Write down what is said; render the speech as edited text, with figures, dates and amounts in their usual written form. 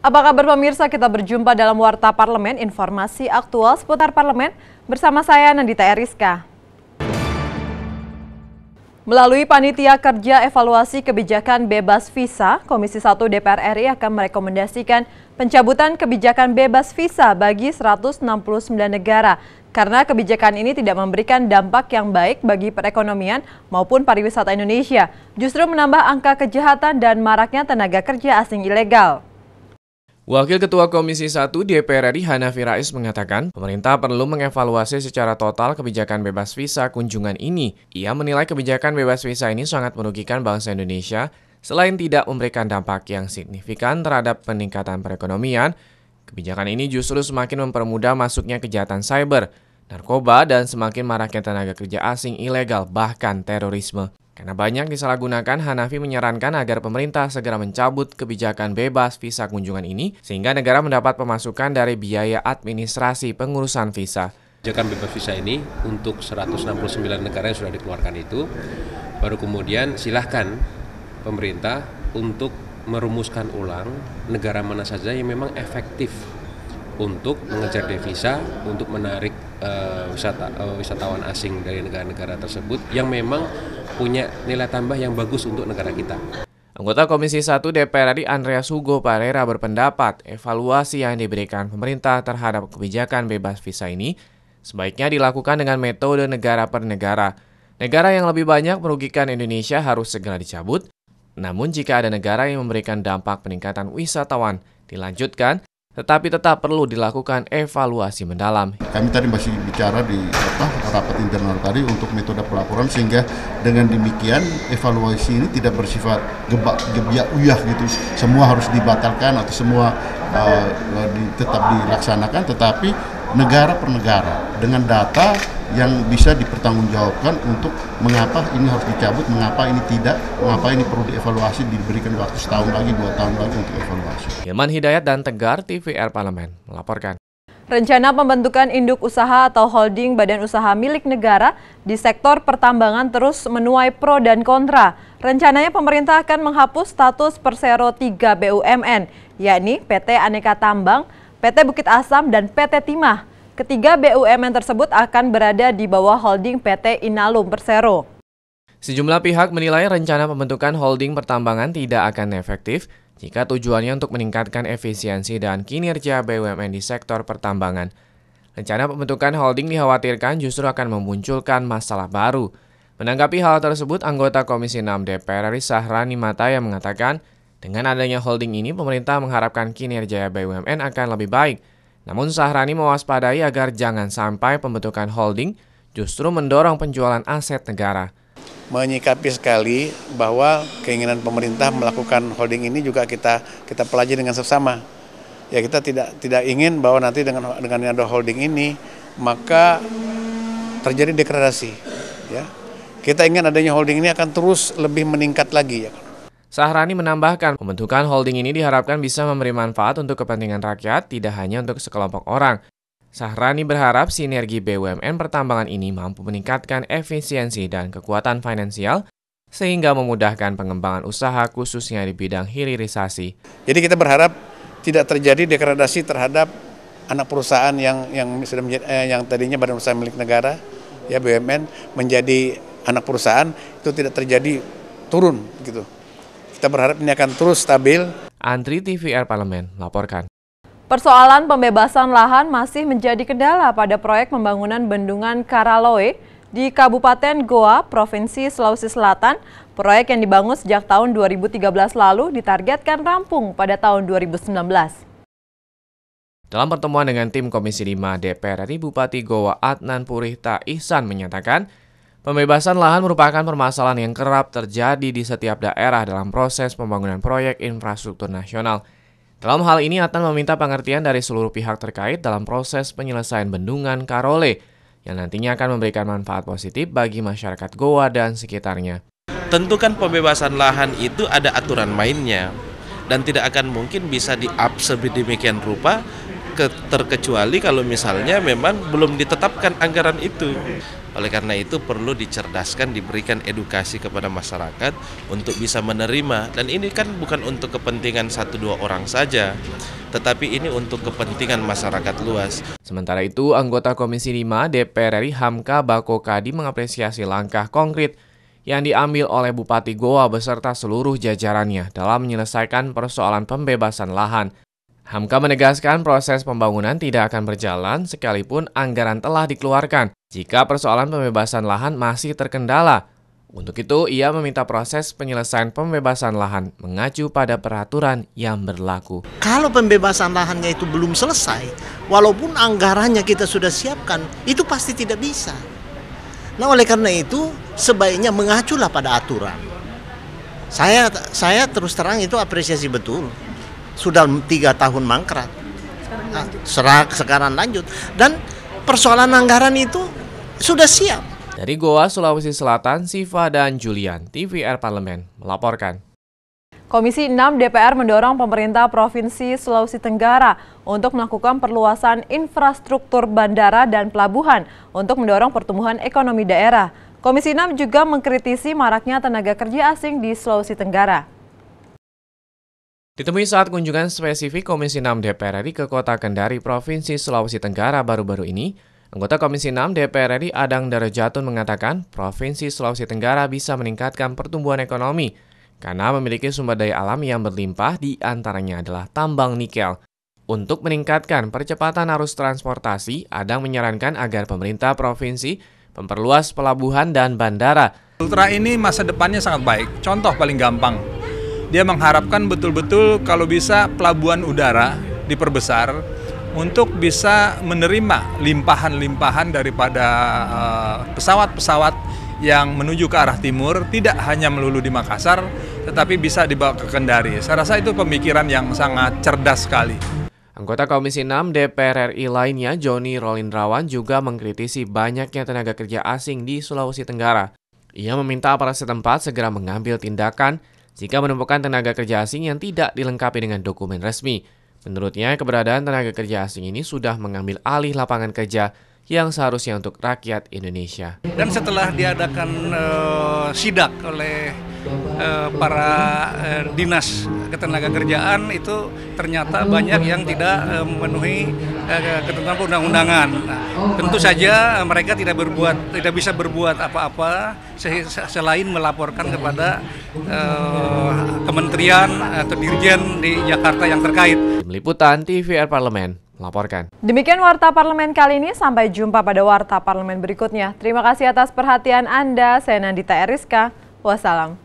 Apa kabar pemirsa, kita berjumpa dalam Warta Parlemen, informasi aktual seputar parlemen bersama saya Nandita Eriska. Melalui Panitia Kerja Evaluasi Kebijakan Bebas Visa, Komisi 1 DPR RI akan merekomendasikan pencabutan kebijakan bebas visa bagi 169 negara karena kebijakan ini tidak memberikan dampak yang baik bagi perekonomian maupun pariwisata Indonesia, justru menambah angka kejahatan dan maraknya tenaga kerja asing ilegal. Wakil Ketua Komisi 1 DPR RI Hanafi Rais mengatakan pemerintah perlu mengevaluasi secara total kebijakan bebas visa kunjungan ini. Ia menilai kebijakan bebas visa ini sangat merugikan bangsa Indonesia selain tidak memberikan dampak yang signifikan terhadap peningkatan perekonomian. Kebijakan ini justru semakin mempermudah masuknya kejahatan cyber, narkoba, dan semakin maraknya tenaga kerja asing ilegal bahkan terorisme. Karena banyak disalahgunakan, Hanafi menyarankan agar pemerintah segera mencabut kebijakan bebas visa kunjungan ini sehingga negara mendapat pemasukan dari biaya administrasi pengurusan visa. Kebijakan bebas visa ini untuk 169 negara yang sudah dikeluarkan itu, baru kemudian silahkan pemerintah untuk merumuskan ulang negara mana saja yang memang efektif untuk mengejar devisa, untuk menarik wisatawan asing dari negara-negara tersebut yang memang punya nilai tambah yang bagus untuk negara kita. Anggota Komisi 1 DPR RI Andreas Hugo Parera berpendapat evaluasi yang diberikan pemerintah terhadap kebijakan bebas visa ini sebaiknya dilakukan dengan metode negara per negara. Negara yang lebih banyak merugikan Indonesia harus segera dicabut, namun jika ada negara yang memberikan dampak peningkatan wisatawan dilanjutkan, tetapi tetap perlu dilakukan evaluasi mendalam. Kami tadi masih bicara di rapat internal tadi untuk metode pelaporan sehingga dengan demikian evaluasi ini tidak bersifat gebiak uyah gitu. Semua harus dibatalkan atau semua tetap dilaksanakan, tetapi negara per negara dengan data yang bisa dipertanggungjawabkan untuk mengapa ini harus dicabut, mengapa ini tidak, mengapa ini perlu dievaluasi, diberikan waktu setahun lagi, 2 tahun lagi untuk evaluasi. Hilman Hidayat dan Tegar TVR Parlemen melaporkan. Rencana pembentukan induk usaha atau holding badan usaha milik negara di sektor pertambangan terus menuai pro dan kontra. Rencananya pemerintah akan menghapus status Persero 3 BUMN, yakni PT Aneka Tambang, PT Bukit Asam, dan PT Timah. Ketiga BUMN tersebut akan berada di bawah holding PT Inalum Persero. Sejumlah pihak menilai rencana pembentukan holding pertambangan tidak akan efektif jika tujuannya untuk meningkatkan efisiensi dan kinerja BUMN di sektor pertambangan. Rencana pembentukan holding dikhawatirkan justru akan memunculkan masalah baru. Menanggapi hal tersebut, anggota Komisi 6 DPR RI Sahrani Mataya mengatakan, dengan adanya holding ini pemerintah mengharapkan kinerja BUMN akan lebih baik. Namun Sahrani mewaspadai agar jangan sampai pembentukan holding justru mendorong penjualan aset negara. Menyikapi sekali bahwa keinginan pemerintah melakukan holding ini juga kita pelajari dengan seksama. Ya, kita tidak ingin bahwa nanti dengan ada holding ini maka terjadi degradasi. Ya, kita ingin adanya holding ini akan terus lebih meningkat lagi. Ya. Sahrani menambahkan, pembentukan holding ini diharapkan bisa memberi manfaat untuk kepentingan rakyat, tidak hanya untuk sekelompok orang. Sahrani berharap sinergi BUMN pertambangan ini mampu meningkatkan efisiensi dan kekuatan finansial, sehingga memudahkan pengembangan usaha khususnya di bidang hilirisasi. Jadi kita berharap tidak terjadi degradasi terhadap anak perusahaan yang tadinya badan usaha milik negara, ya BUMN, menjadi anak perusahaan, itu tidak terjadi turun gitu. Kita berharap ini akan terus stabil. Andri TVR Parlemen melaporkan. Persoalan pembebasan lahan masih menjadi kendala pada proyek pembangunan Bendungan Karaloe di Kabupaten Goa, Provinsi Sulawesi Selatan. Proyek yang dibangun sejak tahun 2013 lalu ditargetkan rampung pada tahun 2019. Dalam pertemuan dengan tim Komisi 5 DPR RI, Bupati Goa Adnan Purihta Ihsan menyatakan, pembebasan lahan merupakan permasalahan yang kerap terjadi di setiap daerah dalam proses pembangunan proyek infrastruktur nasional. Dalam hal ini, Adnan meminta pengertian dari seluruh pihak terkait dalam proses penyelesaian Bendungan Karole yang nantinya akan memberikan manfaat positif bagi masyarakat Goa dan sekitarnya. Tentu kan pembebasan lahan itu ada aturan mainnya dan tidak akan mungkin bisa di-up sedemikian rupa terkecuali kalau misalnya memang belum ditetapkan anggaran itu. Oleh karena itu perlu dicerdaskan, diberikan edukasi kepada masyarakat untuk bisa menerima. Dan ini kan bukan untuk kepentingan 1-2 orang saja, tetapi ini untuk kepentingan masyarakat luas. Sementara itu, anggota Komisi 5 DPR RI Hamka Bakokadi mengapresiasi langkah konkret yang diambil oleh Bupati Goa beserta seluruh jajarannya dalam menyelesaikan persoalan pembebasan lahan. Hamka menegaskan proses pembangunan tidak akan berjalan sekalipun anggaran telah dikeluarkan jika persoalan pembebasan lahan masih terkendala. Untuk itu, ia meminta proses penyelesaian pembebasan lahan mengacu pada peraturan yang berlaku. Kalau pembebasan lahannya itu belum selesai, walaupun anggarannya kita sudah siapkan, itu pasti tidak bisa. Nah, oleh karena itu, sebaiknya mengaculah pada aturan. Saya terus terang itu apresiasi betul. Sudah 3 tahun mangkrak, sekarang lanjut, dan persoalan anggaran itu sudah siap. Dari Goa, Sulawesi Selatan, Siva dan Julian, TVR Parlemen melaporkan. Komisi 6 DPR mendorong pemerintah Provinsi Sulawesi Tenggara untuk melakukan perluasan infrastruktur bandara dan pelabuhan untuk mendorong pertumbuhan ekonomi daerah. Komisi 6 juga mengkritisi maraknya tenaga kerja asing di Sulawesi Tenggara. Ditemui saat kunjungan spesifik Komisi 6 DPR RI ke Kota Kendari, Provinsi Sulawesi Tenggara baru-baru ini, anggota Komisi 6 DPR RI Adang Darajatun mengatakan Provinsi Sulawesi Tenggara bisa meningkatkan pertumbuhan ekonomi karena memiliki sumber daya alam yang berlimpah, di antaranya adalah tambang nikel. Untuk meningkatkan percepatan arus transportasi, Adang menyarankan agar pemerintah provinsi memperluas pelabuhan dan bandara. Ultra ini masa depannya sangat baik. Contoh paling gampang, dia mengharapkan betul-betul kalau bisa pelabuhan udara diperbesar untuk bisa menerima limpahan-limpahan daripada pesawat-pesawat yang menuju ke arah timur, tidak hanya melulu di Makassar, tetapi bisa dibawa ke Kendari. Saya rasa itu pemikiran yang sangat cerdas sekali. Anggota Komisi 6 DPR RI lainnya, Joni Rolindrawan, juga mengkritisi banyaknya tenaga kerja asing di Sulawesi Tenggara. Ia meminta aparat setempat segera mengambil tindakan jika menemukan tenaga kerja asing yang tidak dilengkapi dengan dokumen resmi. Menurutnya, keberadaan tenaga kerja asing ini sudah mengambil alih lapangan kerja yang seharusnya untuk rakyat Indonesia. Dan setelah diadakan sidak oleh para dinas ketenagakerjaan, itu ternyata banyak yang tidak memenuhi ketentuan perundang-undangan. Nah, tentu saja mereka tidak bisa berbuat apa-apa selain melaporkan kepada kementerian atau dirjen di Jakarta yang terkait. Tim Liputan TVR Parlemen melaporkan. Demikian Warta Parlemen kali ini, sampai jumpa pada Warta Parlemen berikutnya. Terima kasih atas perhatian Anda, saya Nandita Eriska, wassalam.